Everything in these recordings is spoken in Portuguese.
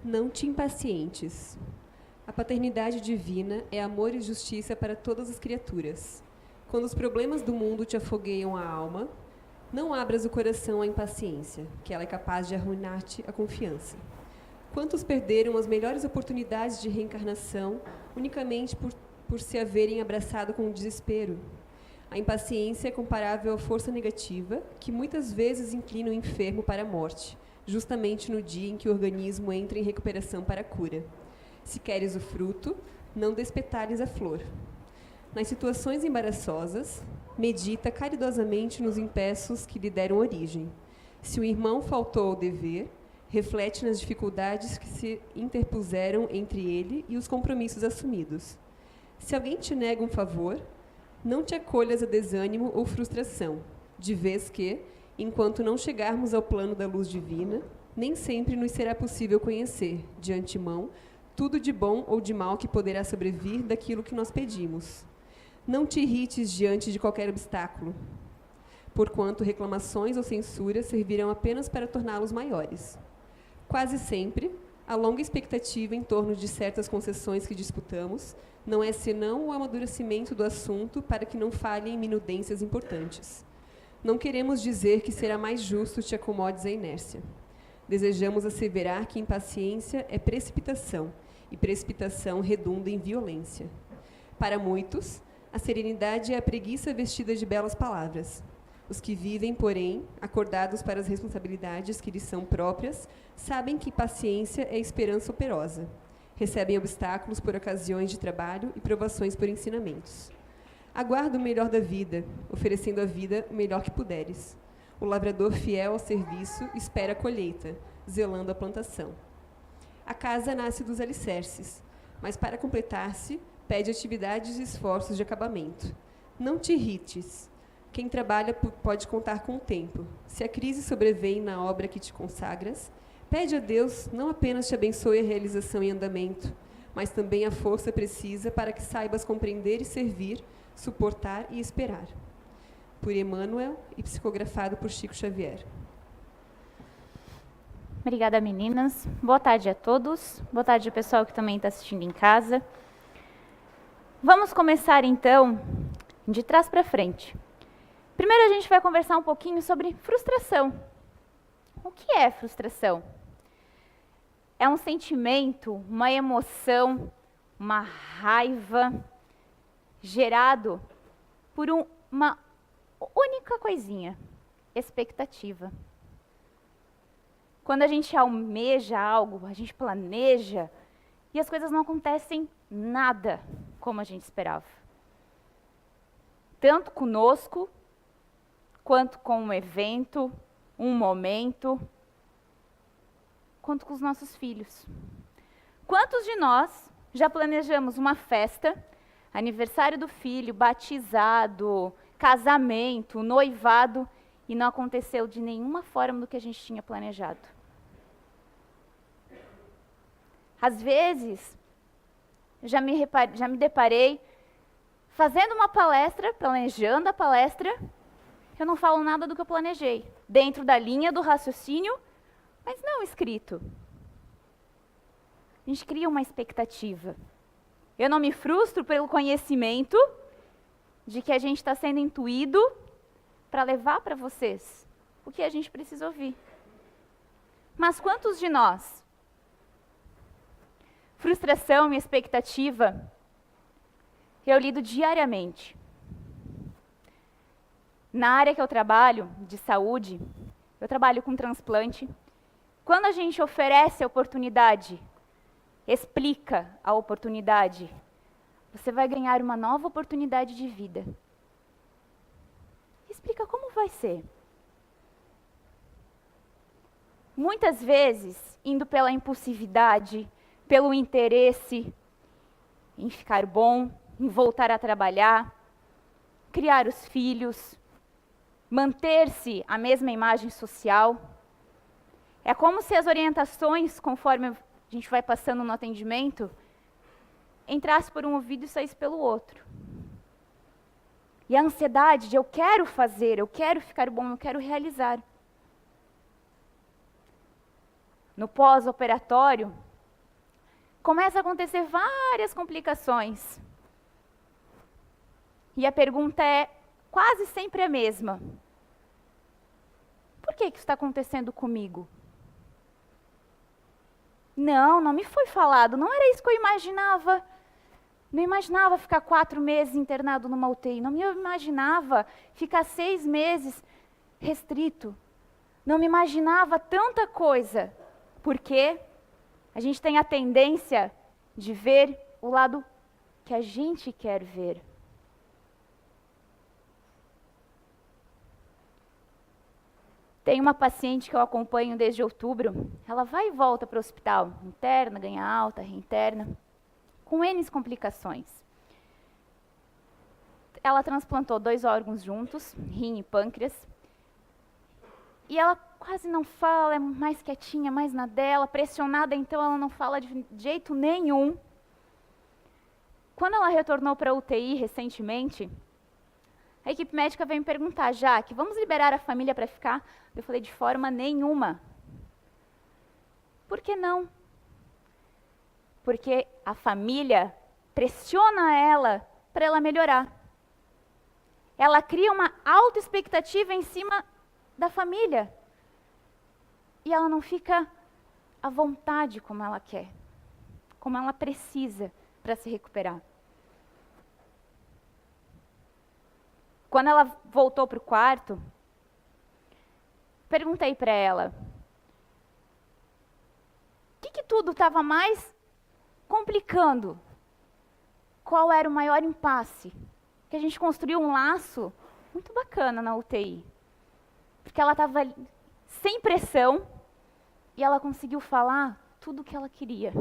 Não te impacientes. A paternidade divina é amor e justiça para todas as criaturas. Quando os problemas do mundo te afogueiam a alma, não abras o coração à impaciência, que ela é capaz de arruinar-te a confiança. Quantos perderam as melhores oportunidades de reencarnação unicamente por se haverem abraçado com o desespero? A impaciência é comparável à força negativa, que muitas vezes inclina o enfermo para a morte, justamente no dia em que o organismo entra em recuperação para a cura. Se queres o fruto, não despetales a flor. Nas situações embaraçosas, medita caridosamente nos empeços que lhe deram origem. Se o irmão faltou ao dever, reflete nas dificuldades que se interpuseram entre ele e os compromissos assumidos. Se alguém te nega um favor, não te acolhas a desânimo ou frustração, de vez que, enquanto não chegarmos ao plano da luz divina, nem sempre nos será possível conhecer, de antemão, tudo de bom ou de mal que poderá sobrevir daquilo que nós pedimos. Não te irrites diante de qualquer obstáculo, porquanto reclamações ou censuras servirão apenas para torná-los maiores. Quase sempre, a longa expectativa em torno de certas concessões que disputamos não é senão o amadurecimento do assunto para que não falhem minudências importantes. Não queremos dizer que será mais justo te acomodes à inércia. Desejamos asseverar que impaciência é precipitação, e precipitação redunda em violência. Para muitos, a serenidade é a preguiça vestida de belas palavras. Os que vivem, porém, acordados para as responsabilidades que lhes são próprias, sabem que paciência é esperança operosa. Recebem obstáculos por ocasiões de trabalho e provações por ensinamentos. Aguarda o melhor da vida, oferecendo à vida o melhor que puderes. O lavrador fiel ao serviço espera a colheita, zelando a plantação. A casa nasce dos alicerces, mas para completar-se, pede atividades e esforços de acabamento. Não te irrites. Quem trabalha pode contar com o tempo. Se a crise sobrevém na obra que te consagras, pede a Deus não apenas te abençoe a realização em andamento, mas também a força precisa para que saibas compreender e servir, suportar e esperar. Por Emmanuel e psicografado por Chico Xavier. Obrigada, meninas. Boa tarde a todos. Boa tarde ao pessoal que também está assistindo em casa. Vamos começar, então, de trás para frente. Primeiro, a gente vai conversar um pouquinho sobre frustração. O que é frustração? É um sentimento, uma emoção, uma raiva gerado por uma única coisinha: expectativa. Quando a gente almeja algo, a gente planeja e as coisas não acontecem nada como a gente esperava. Tanto conosco, quanto com um evento, um momento, quanto com os nossos filhos. Quantos de nós já planejamos uma festa, aniversário do filho, batizado, casamento, noivado, e não aconteceu de nenhuma forma do que a gente tinha planejado? Às vezes, já me deparei fazendo uma palestra, planejando a palestra, eu não falo nada do que eu planejei, dentro da linha do raciocínio, mas não escrito. A gente cria uma expectativa. Eu não me frustro pelo conhecimento de que a gente está sendo intuído para levar para vocês o que a gente precisa ouvir. Mas quantos de nós? Frustração e expectativa eu lido diariamente. Na área que eu trabalho, de saúde, eu trabalho com transplante. Quando a gente oferece a oportunidade, explica a oportunidade, você vai ganhar uma nova oportunidade de vida. Explica como vai ser. Muitas vezes, indo pela impulsividade, pelo interesse em ficar bom, em voltar a trabalhar, criar os filhos, manter-se a mesma imagem social. É como se as orientações, conforme a gente vai passando no atendimento, entrasse por um ouvido e saísse pelo outro. E a ansiedade de eu quero fazer, eu quero ficar bom, eu quero realizar. No pós-operatório, Começa a acontecer várias complicações. E a pergunta é quase sempre a mesma. Por que isso está acontecendo comigo? Não me foi falado, não era isso que eu imaginava. Não imaginava ficar 4 meses internado numa UTI, não me imaginava ficar 6 meses restrito. Não me imaginava tanta coisa. Porque a gente tem a tendência de ver o lado que a gente quer ver. Tem uma paciente que eu acompanho desde outubro, ela vai e volta para o hospital, interna, ganha alta, reinterna, com N complicações. Ela transplantou 2 órgãos juntos, rim e pâncreas, e ela quase não fala, é mais quietinha, mais na dela, pressionada, então ela não fala de jeito nenhum. Quando ela retornou para a UTI recentemente, a equipe médica veio me perguntar, Jaque, vamos liberar a família para ficar? Eu falei, de forma nenhuma. Por que não? Porque a família pressiona ela para ela melhorar. Ela cria uma autoexpectativa em cima da família. E ela não fica à vontade como ela quer, como ela precisa para se recuperar. Quando ela voltou para o quarto, perguntei para ela, o que tudo estava mais complicando? Qual era o maior impasse? Que a gente construiu um laço muito bacana na UTI. Porque ela estava sem pressão e ela conseguiu falar tudo o que ela queria.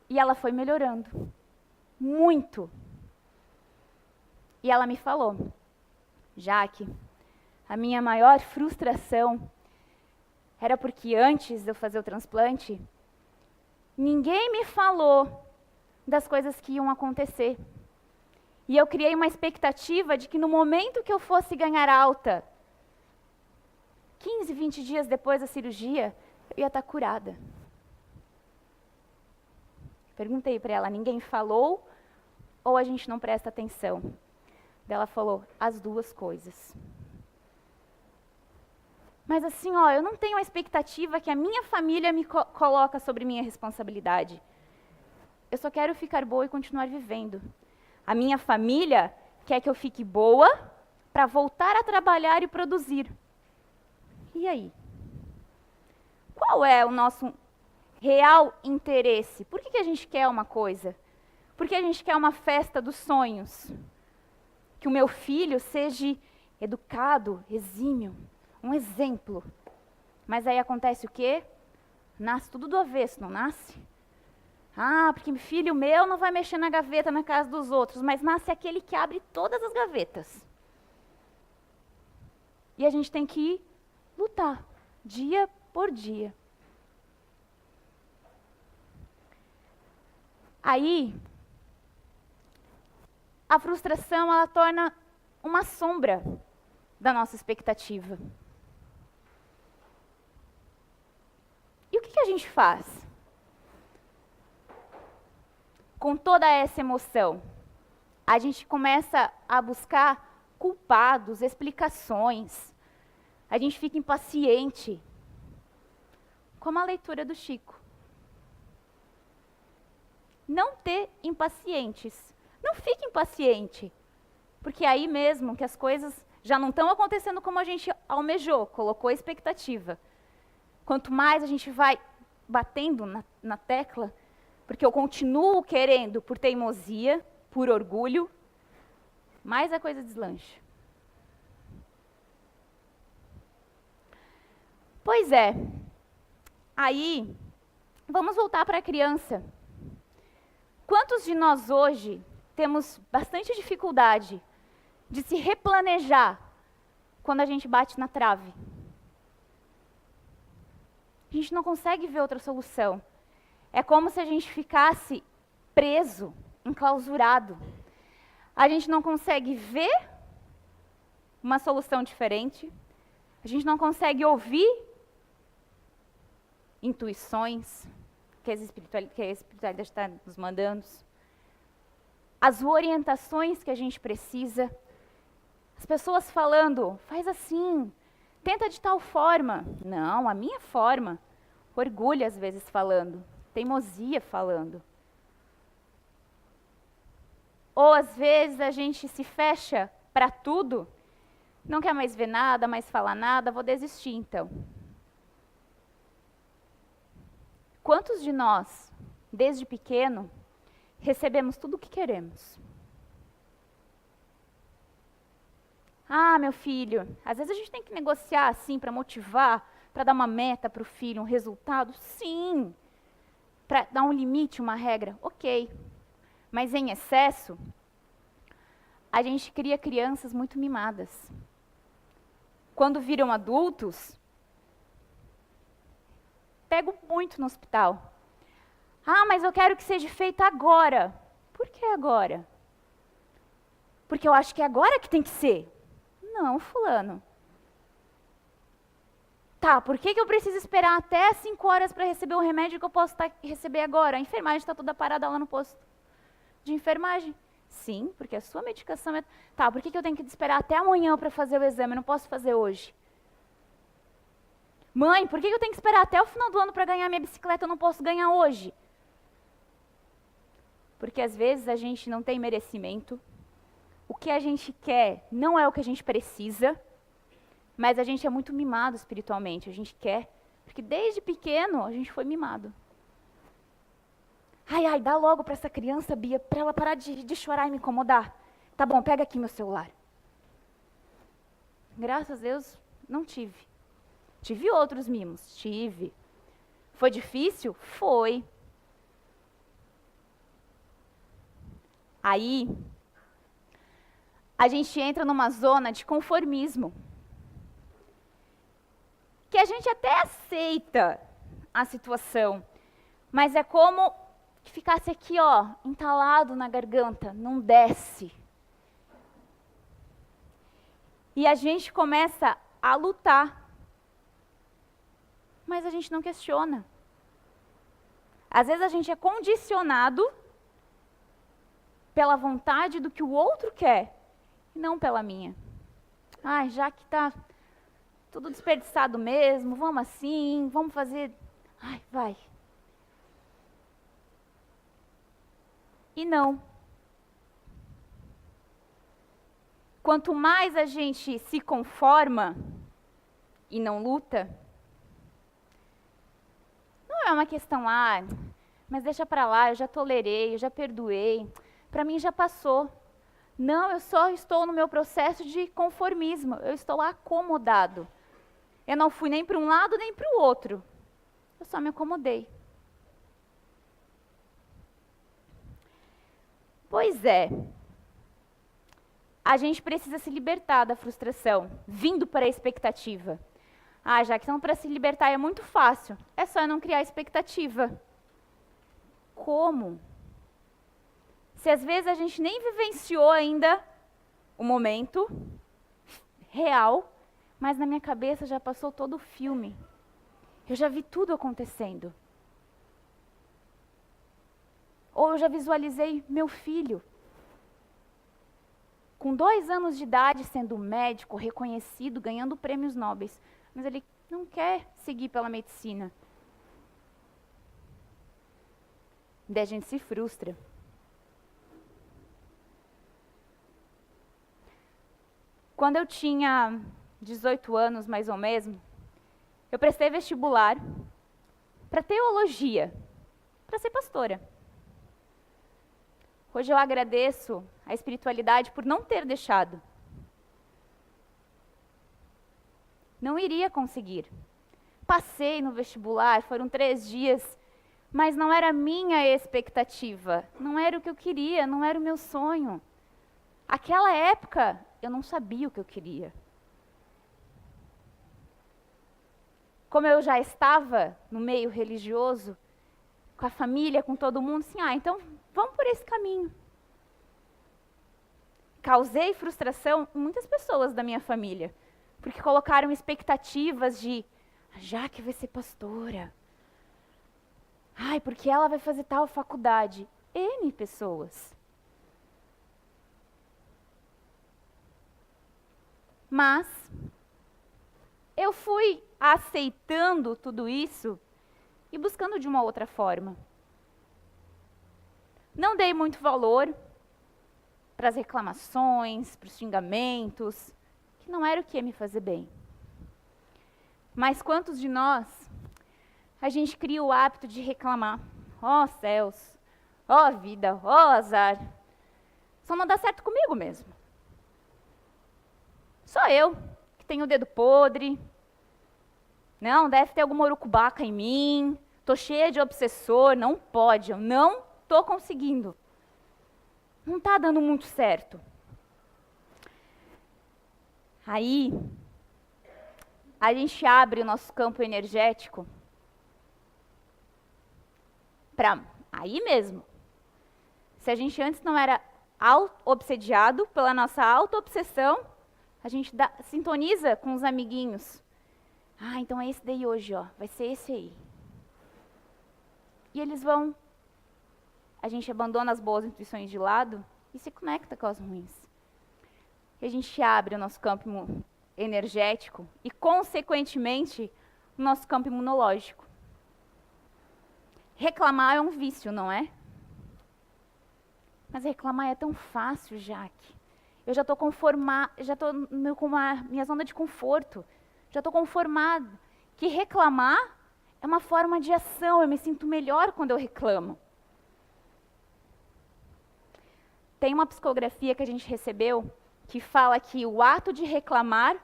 E ela foi melhorando. Muito. E ela me falou, Jaque, a minha maior frustração era porque antes de eu fazer o transplante, ninguém me falou das coisas que iam acontecer. E eu criei uma expectativa de que no momento que eu fosse ganhar alta, 15, 20 dias depois da cirurgia, eu ia estar curada. Perguntei para ela, ninguém falou ou a gente não presta atenção? Ela falou, as duas coisas. Mas assim, eu não tenho a expectativa que a minha família me coloca sobre minha responsabilidade. Eu só quero ficar boa e continuar vivendo. A minha família quer que eu fique boa para voltar a trabalhar e produzir. E aí? Qual é o nosso real interesse? Por que a gente quer uma coisa? Por que a gente quer uma festa dos sonhos? Que o meu filho seja educado, exímio, um exemplo. Mas aí acontece o quê? Nasce tudo do avesso, não nasce? Porque filho meu não vai mexer na gaveta na casa dos outros, mas nasce aquele que abre todas as gavetas. E a gente tem que lutar, dia por dia. Aí, a frustração, ela torna uma sombra da nossa expectativa. E o que a gente faz com toda essa emoção? A gente começa a buscar culpados, explicações. A gente fica impaciente. Como a leitura do Chico. Não ter impacientes. Não fique impaciente. Porque é aí mesmo que as coisas já não estão acontecendo como a gente almejou, colocou a expectativa. Quanto mais a gente vai batendo na tecla, porque eu continuo querendo por teimosia, por orgulho, mais a coisa deslancha. Pois é. Aí, vamos voltar para a criança. Quantos de nós hoje temos bastante dificuldade de se replanejar quando a gente bate na trave? A gente não consegue ver outra solução. É como se a gente ficasse preso, enclausurado. A gente não consegue ver uma solução diferente. A gente não consegue ouvir intuições, que a espiritualidade está nos mandando, as orientações que a gente precisa, as pessoas falando, faz assim, tenta de tal forma. Não, a minha forma. Orgulho às vezes falando, teimosia falando. Ou às vezes a gente se fecha para tudo, não quer mais ver nada, mais falar nada, vou desistir então. Quantos de nós, desde pequeno, recebemos tudo o que queremos? Ah, meu filho, às vezes a gente tem que negociar assim para motivar, para dar uma meta para o filho, um resultado, sim. Para dar um limite, uma regra, ok. Mas em excesso, a gente cria crianças muito mimadas. Quando viram adultos, pego muito no hospital. Ah, mas eu quero que seja feito agora. Por que agora? Porque eu acho que é agora que tem que ser. Não, fulano. Tá, por que eu preciso esperar até 5 horas para receber o remédio que eu posso receber agora? A enfermagem está toda parada lá no posto de enfermagem. Sim, porque a sua medicação é... Tá, por que eu tenho que esperar até amanhã para fazer o exame? Eu não posso fazer hoje. Mãe, por que eu tenho que esperar até o final do ano para ganhar minha bicicleta? Eu não posso ganhar hoje. Porque às vezes a gente não tem merecimento. O que a gente quer não é o que a gente precisa, mas a gente é muito mimado espiritualmente. A gente quer, porque desde pequeno a gente foi mimado. Ai, dá logo para essa criança, Bia, para ela parar de chorar e me incomodar. Tá bom, pega aqui meu celular. Graças a Deus, não tive. Tive outros mimos, tive. Foi difícil? Foi. Aí, a gente entra numa zona de conformismo. Que a gente até aceita a situação, mas é como que ficasse aqui, ó, entalado na garganta, não desce. E a gente começa a lutar, mas a gente não questiona. Às vezes a gente é condicionado pela vontade do que o outro quer, e não pela minha. Ai, já que tá tudo desperdiçado mesmo, vamos assim, vamos fazer... Ai, vai. E não. Quanto mais a gente se conforma e não luta, não é uma questão, mas deixa pra lá, eu já tolerei, eu já perdoei, pra mim já passou. Não, eu só estou no meu processo de conformismo, eu estou acomodado. Eu não fui nem para um lado nem para o outro, eu só me acomodei. Pois é, a gente precisa se libertar da frustração, vindo para a expectativa. Já que então para se libertar é muito fácil, é só não criar expectativa. Como? Se às vezes a gente nem vivenciou ainda o momento real, mas na minha cabeça já passou todo o filme. Eu já vi tudo acontecendo. Ou eu já visualizei meu filho, com 2 anos de idade, sendo médico, reconhecido, ganhando prêmios nobres. Mas ele não quer seguir pela medicina. Daí a gente se frustra. Quando eu tinha 18 anos, mais ou menos, eu prestei vestibular para teologia, para ser pastora. Hoje eu agradeço a espiritualidade por não ter deixado. Não iria conseguir. Passei no vestibular, foram 3 dias, mas não era a minha expectativa, não era o que eu queria, não era o meu sonho. Aquela época, eu não sabia o que eu queria. Como eu já estava no meio religioso, com a família, com todo mundo, assim, então vamos por esse caminho. Causei frustração em muitas pessoas da minha família, porque colocaram expectativas de, já que vai ser pastora, Ai, porque ela vai fazer tal faculdade. N pessoas. Mas eu fui aceitando tudo isso e buscando de uma outra forma. Não dei muito valor para as reclamações, para os xingamentos, que não era o que ia me fazer bem. Mas quantos de nós, a gente cria o hábito de reclamar? Ó céus, ó vida, ó azar. Só não dá certo comigo mesmo. Só eu, que tenho o dedo podre. Não, deve ter alguma urucubaca em mim. Tô cheia de obsessor, não pode, eu não tô conseguindo. Não tá dando muito certo. Aí, a gente abre o nosso campo energético para aí mesmo. Se a gente antes não era obsediado pela nossa auto-obsessão, a gente sintoniza com os amiguinhos. Ah, então é esse daí hoje, ó. Vai ser esse aí. E eles vão. A gente abandona as boas intuições de lado e se conecta com as ruins. E a gente abre o nosso campo energético e, consequentemente, o nosso campo imunológico. Reclamar é um vício, não é? Mas reclamar é tão fácil, Jaque. Eu já estou conformada, já estou com minha zona de conforto. Já estou conformada que reclamar é uma forma de ação. Eu me sinto melhor quando eu reclamo. Tem uma psicografia que a gente recebeu que fala que o ato de reclamar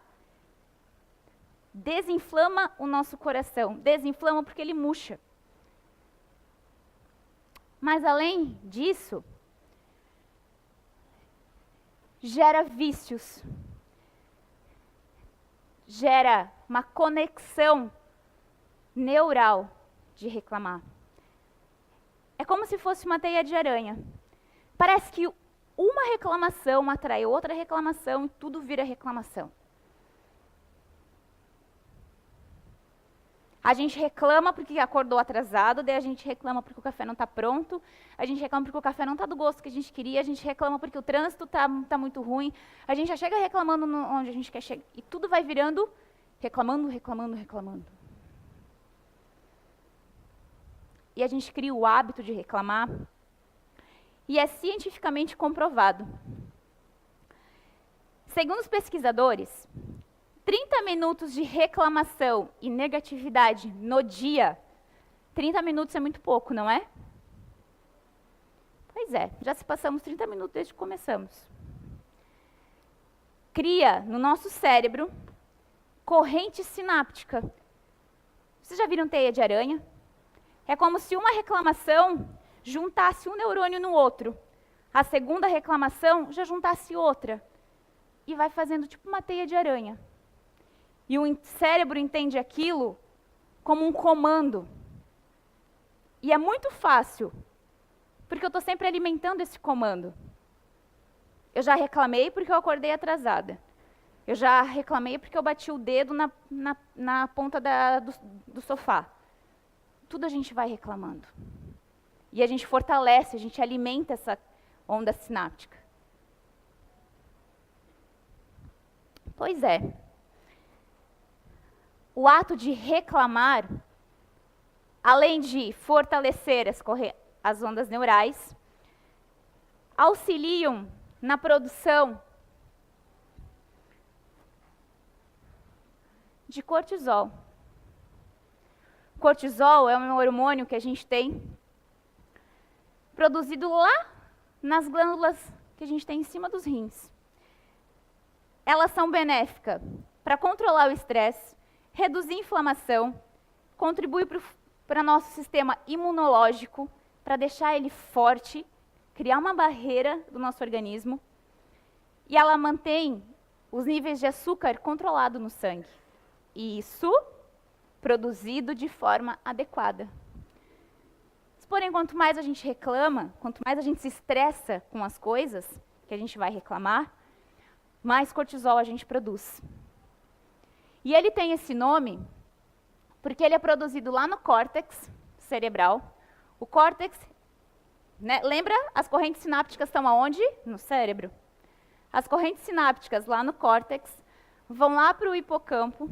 desinflama o nosso coração. Desinflama porque ele murcha. Mas além disso, gera vícios. Gera uma conexão neural de reclamar. É como se fosse uma teia de aranha. Parece que uma reclamação atrai outra reclamação e tudo vira reclamação. A gente reclama porque acordou atrasado, daí a gente reclama porque o café não está pronto, a gente reclama porque o café não está do gosto que a gente queria, a gente reclama porque o trânsito está muito ruim, a gente já chega reclamando onde a gente quer chegar, e tudo vai virando reclamando, reclamando, reclamando. E a gente cria o hábito de reclamar, e é cientificamente comprovado. Segundo os pesquisadores, 30 minutos de reclamação e negatividade no dia, 30 minutos é muito pouco, não é? Pois é, já se passamos 30 minutos desde que começamos. Cria no nosso cérebro corrente sináptica. Vocês já viram teia de aranha? É como se uma reclamação juntasse um neurônio no outro. A segunda reclamação já juntasse outra. E vai fazendo tipo uma teia de aranha. E o cérebro entende aquilo como um comando. E é muito fácil, porque eu estou sempre alimentando esse comando. Eu já reclamei porque eu acordei atrasada. Eu já reclamei porque eu bati o dedo na ponta do sofá. Tudo a gente vai reclamando. E a gente fortalece, a gente alimenta essa onda sináptica. Pois é. O ato de reclamar, além de fortalecer as ondas neurais, auxiliam na produção de cortisol. Cortisol é um hormônio que a gente tem produzido lá nas glândulas que a gente tem em cima dos rins. Elas são benéficas para controlar o estresse, reduzir a inflamação, contribui para o nosso sistema imunológico, para deixar ele forte, criar uma barreira do nosso organismo, e ela mantém os níveis de açúcar controlados no sangue. E isso produzido de forma adequada. Porém, quanto mais a gente reclama, quanto mais a gente se estressa com as coisas que a gente vai reclamar, mais cortisol a gente produz. E ele tem esse nome porque ele é produzido lá no córtex cerebral, O córtex, né, lembra? As correntes sinápticas estão aonde? No cérebro. As correntes sinápticas lá no córtex vão lá para o hipocampo,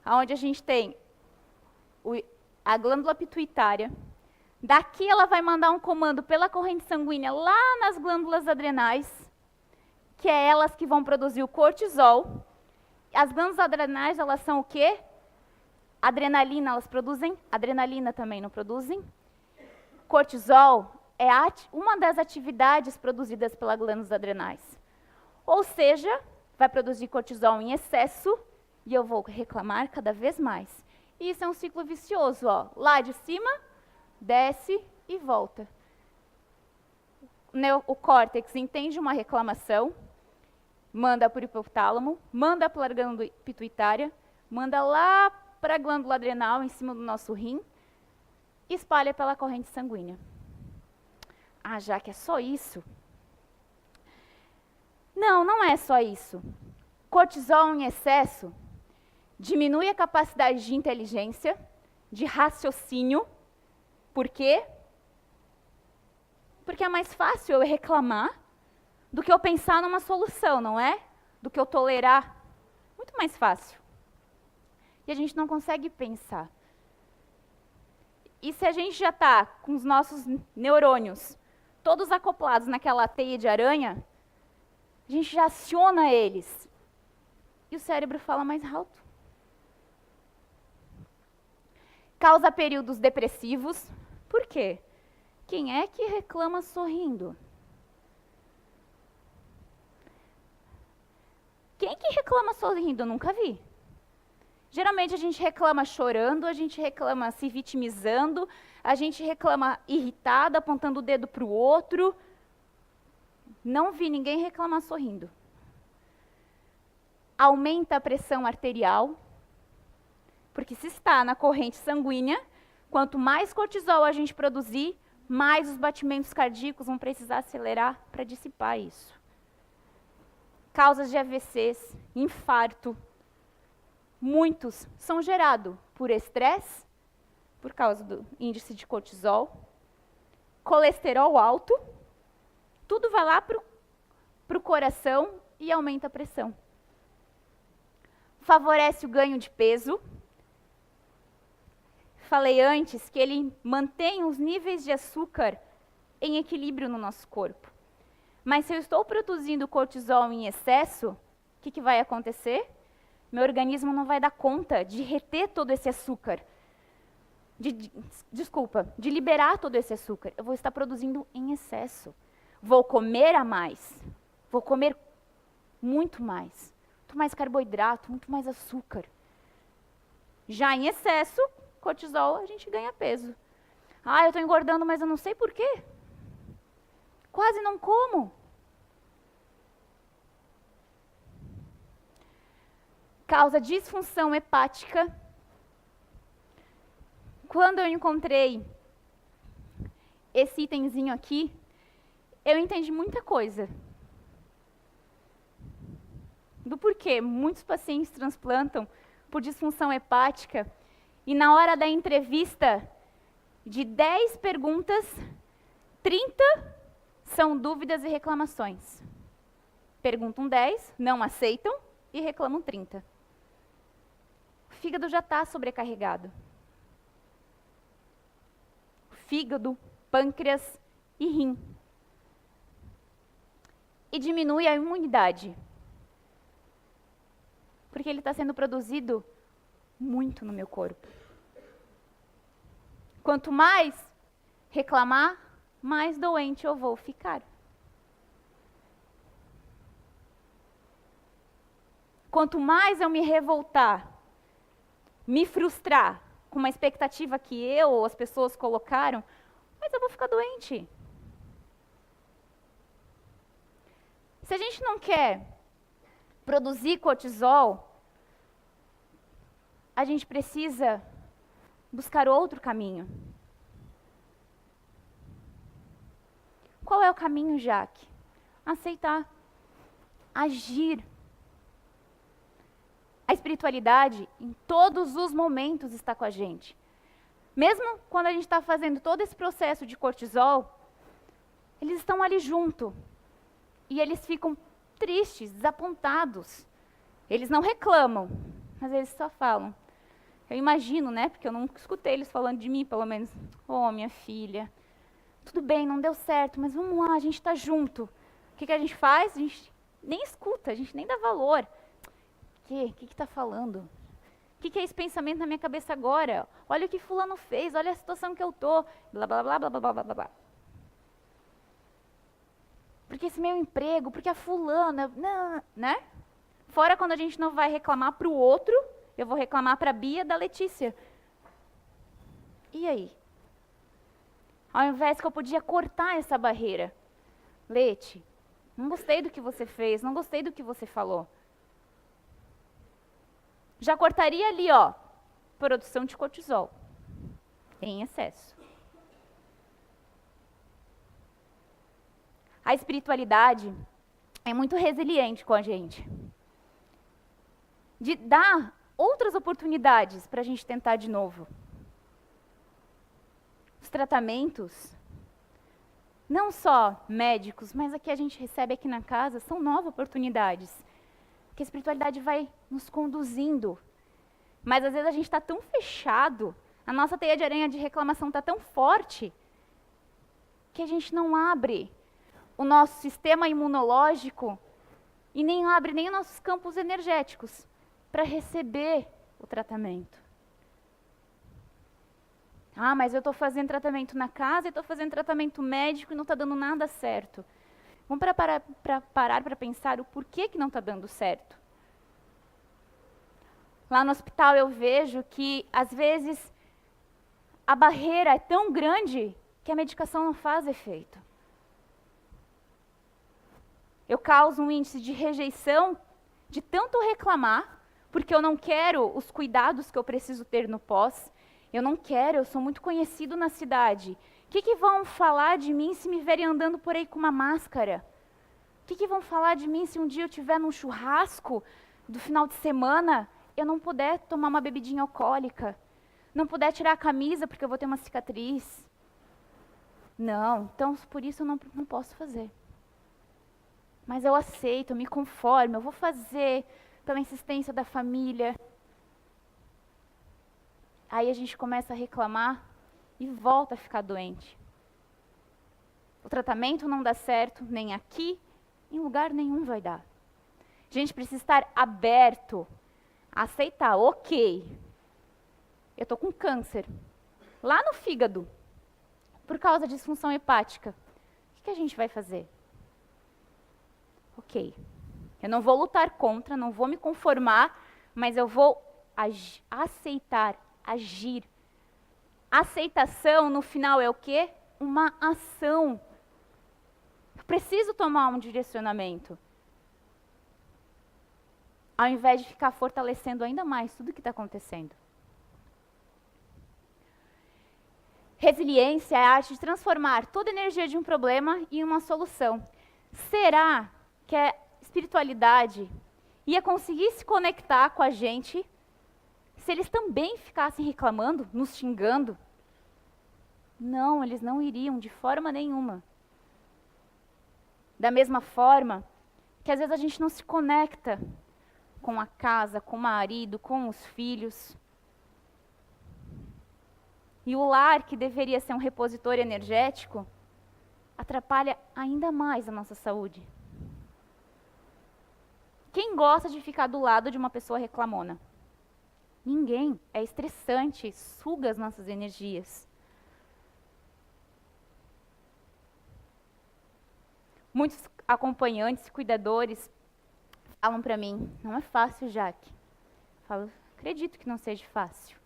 onde a gente tem a glândula pituitária. Daqui ela vai mandar um comando pela corrente sanguínea lá nas glândulas adrenais, que é elas que vão produzir o cortisol. As glândulas adrenais, elas são o quê? Adrenalina, elas produzem? Adrenalina também, não produzem? Cortisol é uma das atividades produzidas pelas glândulas adrenais. Ou seja, vai produzir cortisol em excesso e eu vou reclamar cada vez mais. E isso é um ciclo vicioso, ó. Lá de cima, desce e volta. O córtex entende uma reclamação, manda para o hipotálamo, manda para a glândula pituitária, manda lá para a glândula adrenal, em cima do nosso rim, e espalha pela corrente sanguínea. Ah, já que é só isso? Não, não é só isso. Cortisol em excesso diminui a capacidade de inteligência, de raciocínio. Por quê? Porque é mais fácil eu reclamar do que eu pensar numa solução, não é? Do que eu tolerar. Muito mais fácil. E a gente não consegue pensar. E se a gente já está com os nossos neurônios todos acoplados naquela teia de aranha, a gente já aciona eles. E o cérebro fala mais alto. Causa períodos depressivos. Por quê? Quem é que reclama sorrindo? Quem que reclama sorrindo? Eu nunca vi. Geralmente a gente reclama chorando, a gente reclama se vitimizando, a gente reclama irritado, apontando o dedo para o outro. Não vi ninguém reclamar sorrindo. Aumenta a pressão arterial, porque se está na corrente sanguínea, quanto mais cortisol a gente produzir, mais os batimentos cardíacos vão precisar acelerar para dissipar isso. Causas de AVCs, infarto, muitos são gerados por estresse, por causa do índice de cortisol, colesterol alto, tudo vai lá para o coração e aumenta a pressão. Favorece o ganho de peso. Falei antes que ele mantém os níveis de açúcar em equilíbrio no nosso corpo. Mas se eu estou produzindo cortisol em excesso, o que vai acontecer? Meu organismo não vai dar conta de reter todo esse açúcar. De liberar todo esse açúcar. Eu vou estar produzindo em excesso. Vou comer a mais. Vou comer muito mais. Muito mais carboidrato, muito mais açúcar. Já em excesso, cortisol, a gente ganha peso. Ah, eu estou engordando, mas eu não sei por quê. Quase não como. Causa disfunção hepática. Quando eu encontrei esse itemzinho aqui, eu entendi muita coisa. Do porquê muitos pacientes transplantam por disfunção hepática e na hora da entrevista, de 10 perguntas, 30 são dúvidas e reclamações. Perguntam 10, não aceitam e reclamam 30. O fígado já está sobrecarregado. Fígado, pâncreas e rim. E diminui a imunidade. Porque ele está sendo produzido muito no meu corpo. Quanto mais reclamar, mais doente eu vou ficar. Quanto mais eu me revoltar, me frustrar com uma expectativa que eu ou as pessoas colocaram, mais eu vou ficar doente. Se a gente não quer produzir cortisol, a gente precisa buscar outro caminho. Qual é o caminho, Jaque? Aceitar. Agir. A espiritualidade, em todos os momentos, está com a gente. Mesmo quando a gente está fazendo todo esse processo de cortisol, eles estão ali junto. E eles ficam tristes, desapontados. Eles não reclamam, mas eles só falam. Eu imagino, né, porque eu nunca escutei eles falando de mim, pelo menos. Oh, minha filha, tudo bem, não deu certo, mas vamos lá, a gente está junto. O que a gente faz? A gente nem escuta, a gente nem dá valor. O que está falando? O que é esse pensamento na minha cabeça agora? Olha o que fulano fez, olha a situação que eu tô. Blá, blá, blá, blá, blá, blá, blá, blá. Porque esse meu emprego, porque a fulana, não, né? Fora quando a gente não vai reclamar para o outro, eu vou reclamar para a Bia da Letícia. E aí? Ao invés que eu podia cortar essa barreira. Leti, não gostei do que você fez, não gostei do que você falou. Já cortaria ali, ó, produção de cortisol em excesso. A espiritualidade é muito resiliente com a gente. De dar outras oportunidades para a gente tentar de novo. Os tratamentos, não só médicos, mas a que a gente recebe aqui na casa, são novas oportunidades. Que a espiritualidade vai nos conduzindo. Mas às vezes a gente está tão fechado, a nossa teia de aranha de reclamação está tão forte, que a gente não abre o nosso sistema imunológico e nem abre nem os nossos campos energéticos para receber o tratamento. Ah, mas eu estou fazendo tratamento na casa, estou fazendo tratamento médico e não está dando nada certo. Vamos parar para pensar o porquê que não está dando certo. Lá no hospital eu vejo que, às vezes, a barreira é tão grande que a medicação não faz efeito. Eu causo um índice de rejeição de tanto reclamar, porque eu não quero os cuidados que eu preciso ter no pós. Eu não quero, eu sou muito conhecido na cidade. O que vão falar de mim se me verem andando por aí com uma máscara? O que vão falar de mim se um dia eu estiver num churrasco do final de semana, eu não puder tomar uma bebidinha alcoólica? Não puder tirar a camisa porque eu vou ter uma cicatriz? Não, então por isso eu não posso fazer. Mas eu aceito, eu me conformo, eu vou fazer pela insistência da família. Aí a gente começa a reclamar e volta a ficar doente. O tratamento não dá certo, nem aqui, em lugar nenhum vai dar. A gente precisa estar aberto a aceitar, ok, eu estou com câncer, lá no fígado, por causa de disfunção hepática. O que a gente vai fazer? Ok, eu não vou lutar contra, não vou me conformar, mas eu vou aceitar, agir. Aceitação, no final, é o quê? Uma ação. Eu preciso tomar um direcionamento. Ao invés de ficar fortalecendo ainda mais tudo o que está acontecendo. Resiliência é a arte de transformar toda a energia de um problema em uma solução. Será que a espiritualidade ia conseguir se conectar com a gente se eles também ficassem reclamando, nos xingando? Não, eles não iriam de forma nenhuma. Da mesma forma que às vezes a gente não se conecta com a casa, com o marido, com os filhos. E o lar, que deveria ser um repositório energético, atrapalha ainda mais a nossa saúde. Quem gosta de ficar do lado de uma pessoa reclamona? Ninguém. É estressante, suga as nossas energias. Muitos acompanhantes, cuidadores, falam para mim, não é fácil, Jaque. Eu falo, acredito que não seja fácil.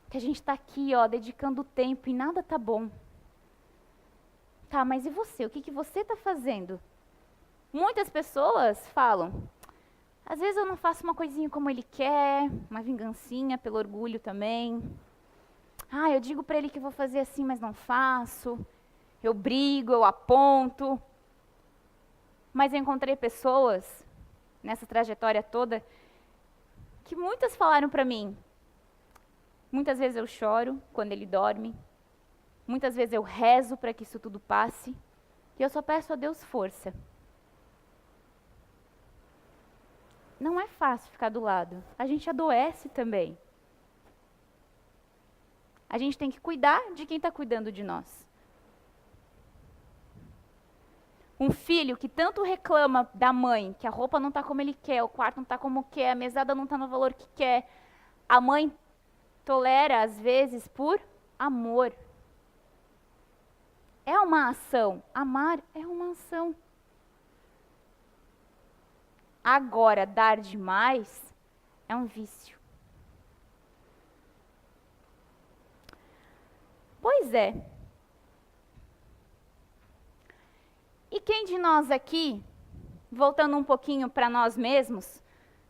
Que a gente está aqui, ó, dedicando tempo e nada tá bom. Tá, mas e você? O que você está fazendo? Muitas pessoas falam, às vezes eu não faço uma coisinha como ele quer, uma vingancinha pelo orgulho também. Ah, eu digo para ele que vou fazer assim, mas não faço. Eu brigo, eu aponto. Mas eu encontrei pessoas, nessa trajetória toda, que muitas falaram para mim, Muitas vezes eu choro quando ele dorme. Muitas vezes eu rezo para que isso tudo passe. E eu só peço a Deus força. Não é fácil ficar do lado. A gente adoece também. A gente tem que cuidar de quem está cuidando de nós. Um filho que tanto reclama da mãe, que a roupa não está como ele quer, o quarto não está como quer, a mesada não está no valor que quer. A mãe tolera, às vezes, por amor. É uma ação. Amar é uma ação. Agora, dar demais é um vício. Pois é. E quem de nós aqui, voltando um pouquinho para nós mesmos,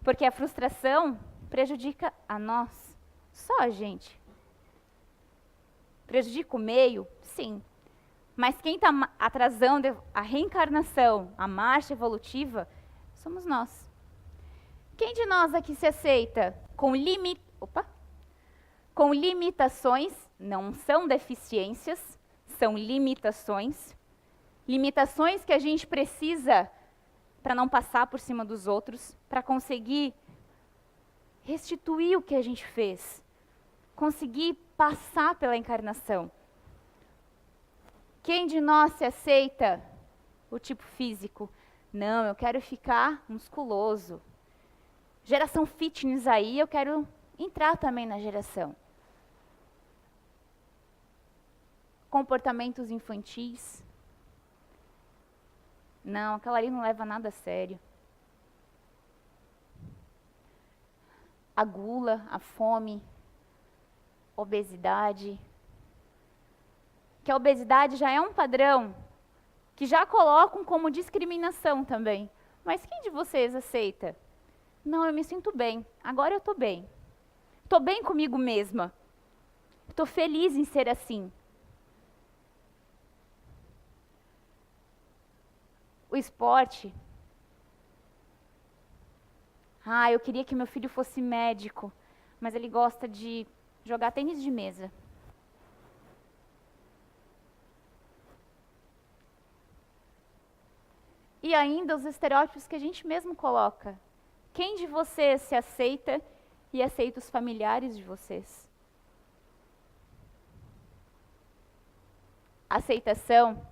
porque a frustração prejudica a nós, só a gente. Prejudica o meio? Sim. Mas quem está atrasando a reencarnação, a marcha evolutiva, somos nós. Quem de nós aqui se aceita com limitações, não são deficiências, são limitações. Limitações que a gente precisa para não passar por cima dos outros, para conseguir restituir o que a gente fez, conseguir passar pela encarnação. Quem de nós se aceita o tipo físico? Não, eu quero ficar musculoso. Geração fitness aí, eu quero entrar também na geração. Comportamentos infantis. Não, aquela ali não leva nada a sério. A gula, a fome, obesidade. Que a obesidade já é um padrão que já colocam como discriminação também. Mas quem de vocês aceita? Não, eu me sinto bem. Agora eu estou bem. Estou bem comigo mesma. Estou feliz em ser assim. O esporte. Eu queria que meu filho fosse médico, mas ele gosta de jogar tênis de mesa. E ainda os estereótipos que a gente mesmo coloca. Quem de vocês se aceita e aceita os familiares de vocês? Aceitação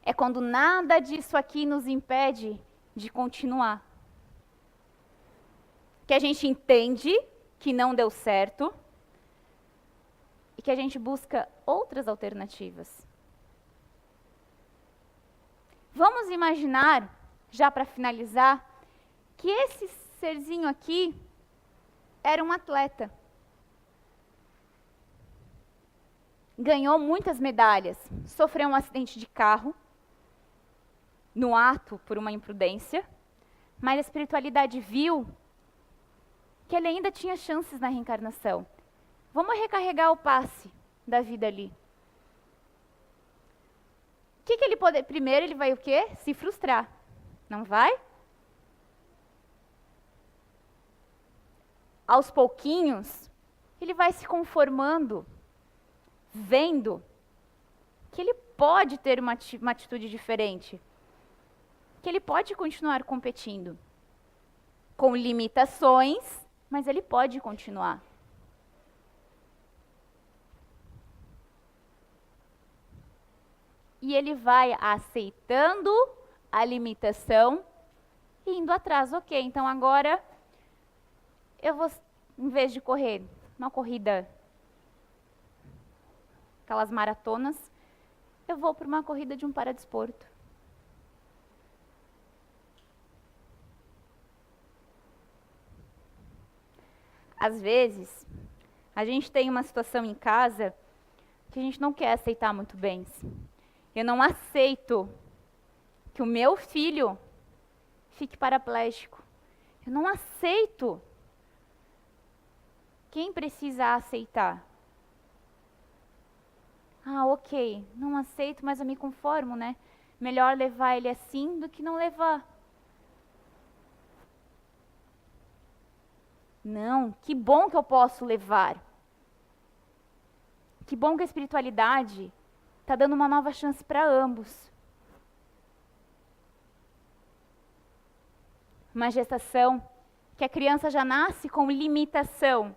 é quando nada disso aqui nos impede de continuar. Que a gente entende que não deu certo e que a gente busca outras alternativas. Vamos imaginar, já para finalizar, que esse serzinho aqui era um atleta. Ganhou muitas medalhas, sofreu um acidente de carro, no ato por uma imprudência, mas a espiritualidade viu que ele ainda tinha chances na reencarnação. Vamos recarregar o passe da vida ali. O que ele pode... Primeiro ele vai o quê? Se frustrar. Não vai? Aos pouquinhos, ele vai se conformando, vendo que ele pode ter uma atitude diferente, que ele pode continuar competindo, com limitações, mas ele pode continuar. E ele vai aceitando a limitação e indo atrás. Ok, então agora eu vou, em vez de correr uma corrida, aquelas maratonas, eu vou para uma corrida de um paradesporto. Às vezes, a gente tem uma situação em casa que a gente não quer aceitar muito bem. Eu não aceito que o meu filho fique paraplégico. Eu não aceito. Quem precisa aceitar? Ok, não aceito, mas eu me conformo, né? Melhor levar ele assim do que não levar. Não, que bom que eu posso levar. Que bom que a espiritualidade está dando uma nova chance para ambos. Uma gestação que a criança já nasce com limitação.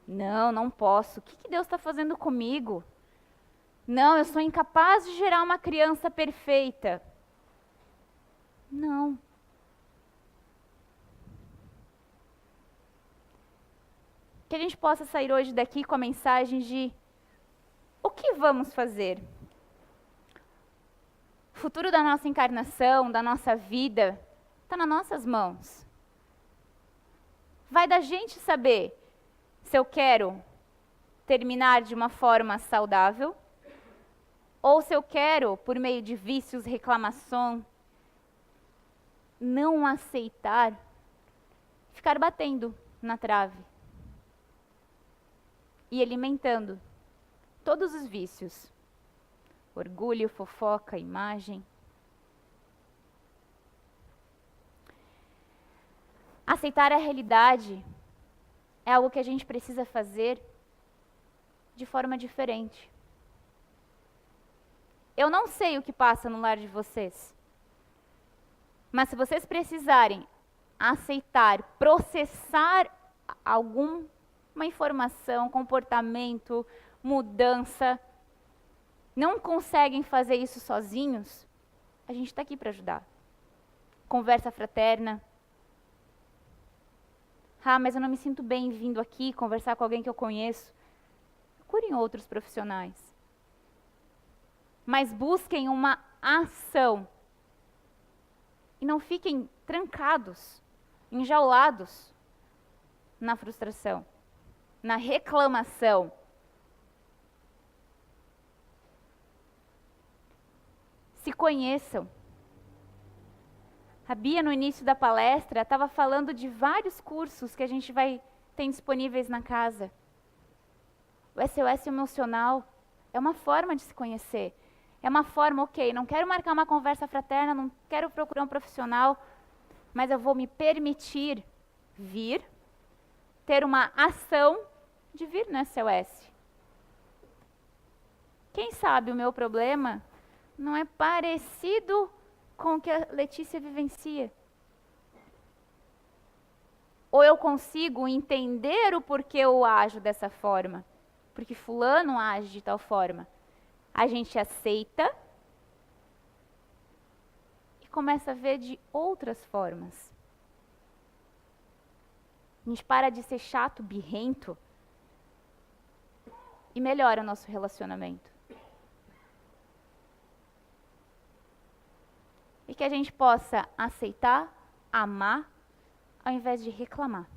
Não, não posso. O que Deus está fazendo comigo? Não, eu sou incapaz de gerar uma criança perfeita. Não. Que a gente possa sair hoje daqui com a mensagem de o que vamos fazer? O futuro da nossa encarnação, da nossa vida, está nas nossas mãos. Vai da gente saber se eu quero terminar de uma forma saudável ou se eu quero, por meio de vícios, reclamação, não aceitar, ficar batendo na trave e alimentando todos os vícios. Orgulho, fofoca, imagem. Aceitar a realidade é algo que a gente precisa fazer de forma diferente. Eu não sei o que passa no lar de vocês, mas se vocês precisarem aceitar, processar alguma informação, comportamento, mudança, não conseguem fazer isso sozinhos, a gente está aqui para ajudar. Conversa fraterna. Ah, mas eu não me sinto bem vindo aqui conversar com alguém que eu conheço. Procurem outros profissionais. Mas busquem uma ação. E não fiquem trancados, enjaulados na frustração, na reclamação. Se conheçam. A Bia, no início da palestra, estava falando de vários cursos que a gente tem disponíveis na casa. O SOS emocional é uma forma de se conhecer. É uma forma, ok, não quero marcar uma conversa fraterna, não quero procurar um profissional, mas eu vou me permitir vir, ter uma ação de vir no SOS. Quem sabe o meu problema não é parecido com o que a Letícia vivencia. Ou eu consigo entender o porquê eu ajo dessa forma, porque fulano age de tal forma. A gente aceita e começa a ver de outras formas. A gente para de ser chato, birrento e melhora o nosso relacionamento. E que a gente possa aceitar, amar, ao invés de reclamar.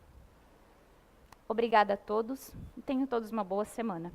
Obrigada a todos e tenham todos uma boa semana.